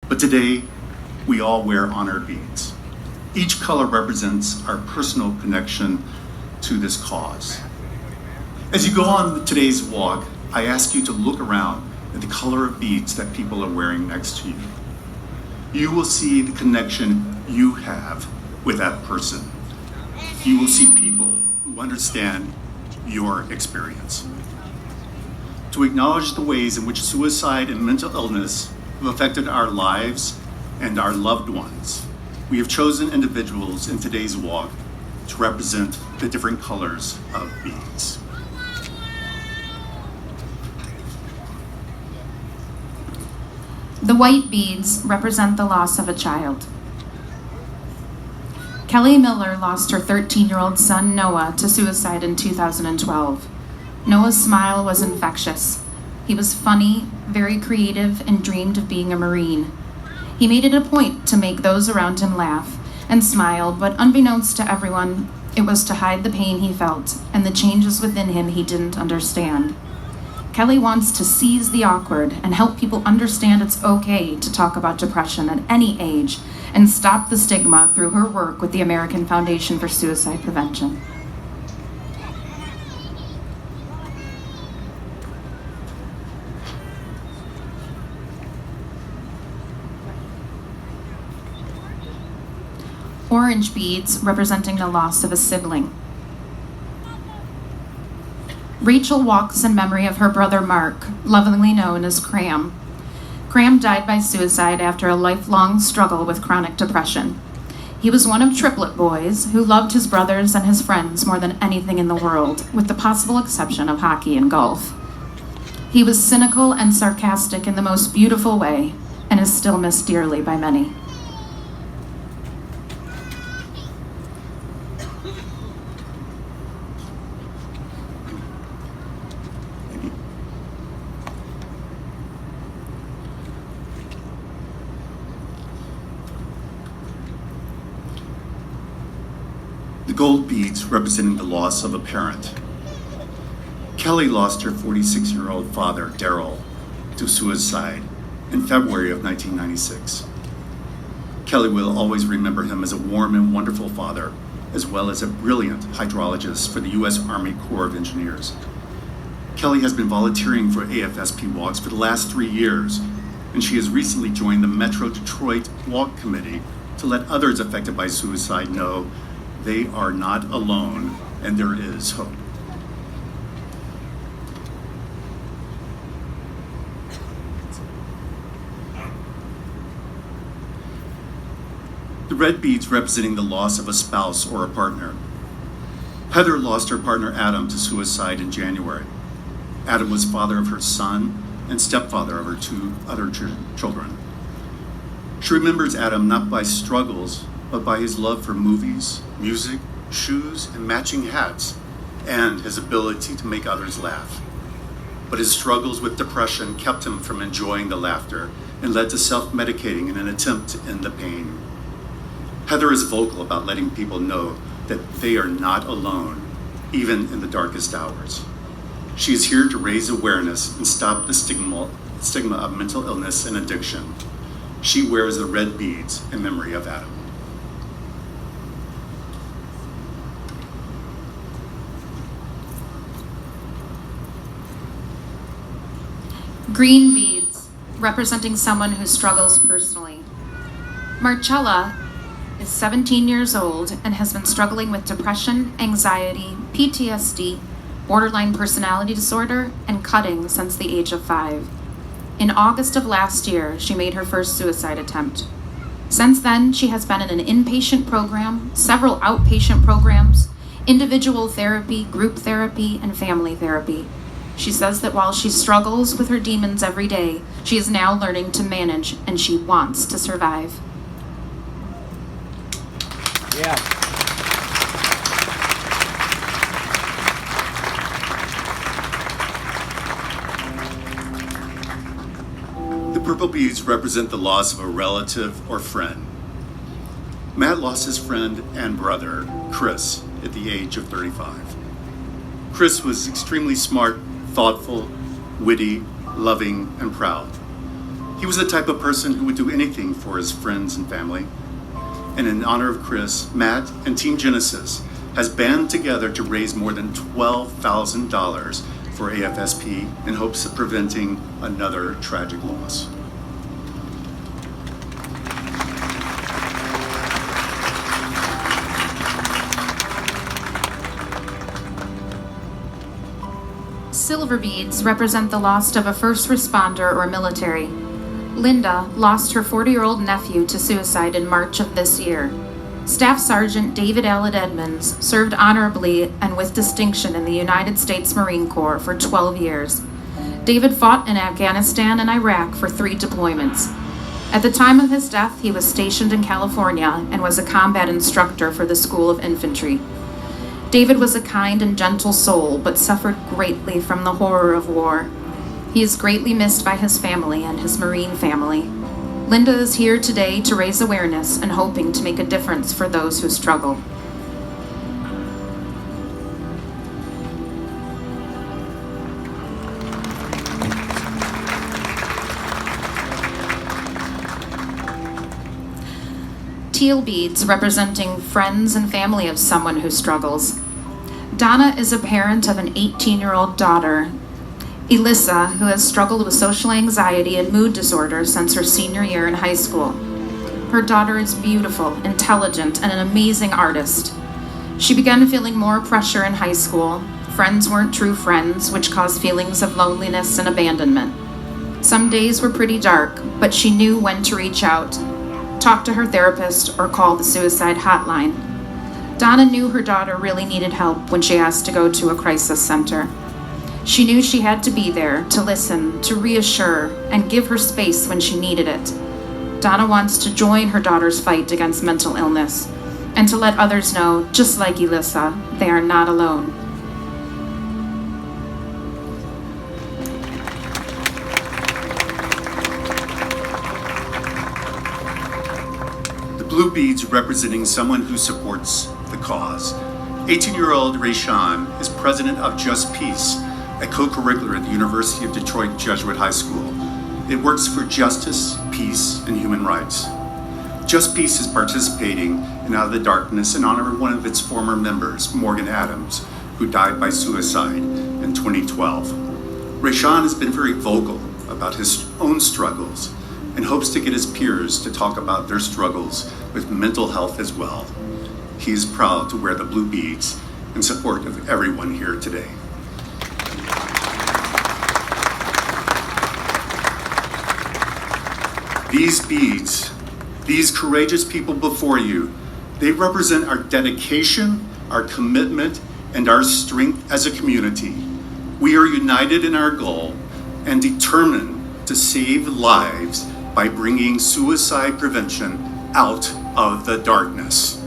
But today, we all wear honor beads. Each color represents our personal connection to this cause. As you go on today's walk, I ask you to look around at the color of beads that people are wearing next to you. You will see the connection you have with that person. You will see people who understand your experience. To acknowledge the ways in which suicide and mental illness have affected our lives and our loved ones, we have chosen individuals in today's walk to represent the different colors of beads. The white beads represent the loss of a child. Kelly Miller lost her 13-year-old son, Noah, to suicide in 2012. Noah's smile was infectious. He was funny, very creative, and dreamed of being a Marine. He made it a point to make those around him laugh and smile, but unbeknownst to everyone, it was to hide the pain he felt and the changes within him he didn't understand. Kelly wants to seize the awkward and help people understand it's okay to talk about depression at any age and stop the stigma through her work with the American Foundation for Suicide Prevention. Orange beads representing the loss of a sibling. Rachel walks in memory of her brother Mark, lovingly known as Cram. Cram died by suicide after a lifelong struggle with chronic depression. He was one of triplet boys who loved his brothers and his friends more than anything in the world, with the possible exception of hockey and golf. He was cynical and sarcastic in the most beautiful way, and is still missed dearly by many. The gold beads representing the loss of a parent. Kelly lost her 46-year-old father, Daryl, to suicide in February of 1996. Kelly will always remember him as a warm and wonderful father, as well as a brilliant hydrologist for the U.S. Army Corps of Engineers. Kelly has been volunteering for AFSP walks for the last 3 years, and she has recently joined the Metro Detroit Walk Committee to let others affected by suicide know they are not alone and there is hope. The red beads representing the loss of a spouse or a partner. Heather lost her partner Adam to suicide in January. Adam was father of her son and stepfather of her 2 other children. She remembers Adam not by struggles, but by his love for movies, music, shoes, and matching hats, and his ability to make others laugh. But his struggles with depression kept him from enjoying the laughter and led to self-medicating in an attempt to end the pain. Heather is vocal about letting people know that they are not alone, even in the darkest hours. She is here to raise awareness and stop the stigma of mental illness and addiction. She wears the red beads in memory of Adam. Green beads, representing someone who struggles personally. Marcella is 17 years old and has been struggling with depression, anxiety, PTSD, borderline personality disorder, and cutting since the age of 5. In August of last year, she made her first suicide attempt. Since then, she has been in an inpatient program, several outpatient programs, individual therapy, group therapy, and family therapy. She says that while she struggles with her demons every day, she is now learning to manage, and she wants to survive. Yeah. The purple beads represent the loss of a relative or friend. Matt lost his friend and brother, Chris, at the age of 35. Chris was extremely smart, thoughtful, witty, loving, and proud. He was the type of person who would do anything for his friends and family. And in honor of Chris, Matt and Team Genesis has banded together to raise more than $12,000 for AFSP in hopes of preventing another tragic loss. Silver beads represent the loss of a first responder or military. Linda lost her 40-year-old nephew to suicide in March of this year. Staff Sergeant David Allen Edmonds served honorably and with distinction in the United States Marine Corps for 12 years. David fought in Afghanistan and Iraq for 3 deployments. At the time of his death, he was stationed in California and was a combat instructor for the School of Infantry. David was a kind and gentle soul, but suffered greatly from the horror of war. He is greatly missed by his family and his Marine family. Linda is here today to raise awareness and hoping to make a difference for those who struggle. Teal beads representing friends and family of someone who struggles. Donna is a parent of an 18-year-old daughter, Elissa, who has struggled with social anxiety and mood disorders since her senior year in high school. Her daughter is beautiful, intelligent, and an amazing artist. She began feeling more pressure in high school. Friends weren't true friends, which caused feelings of loneliness and abandonment. Some days were pretty dark, but she knew when to reach out, talk to her therapist, or call the suicide hotline. Donna knew her daughter really needed help when she asked to go to a crisis center. She knew she had to be there to listen, to reassure, and give her space when she needed it. Donna wants to join her daughter's fight against mental illness and to let others know, just like Elissa, they are not alone. The blue beads representing someone who supports the cause. 18-year-old Rayshawn is president of Just Peace, a co-curricular at the University of Detroit Jesuit High School. It works for justice, peace, and human rights. Just Peace is participating in Out of the Darkness in honor of one of its former members, Morgan Adams, who died by suicide in 2012. Rayshawn has been very vocal about his own struggles and hopes to get his peers to talk about their struggles with mental health as well. He is proud to wear the blue beads in support of everyone here today. These beads, these courageous people before you, they represent our dedication, our commitment, and our strength as a community. We are united in our goal and determined to save lives by bringing suicide prevention out of the darkness.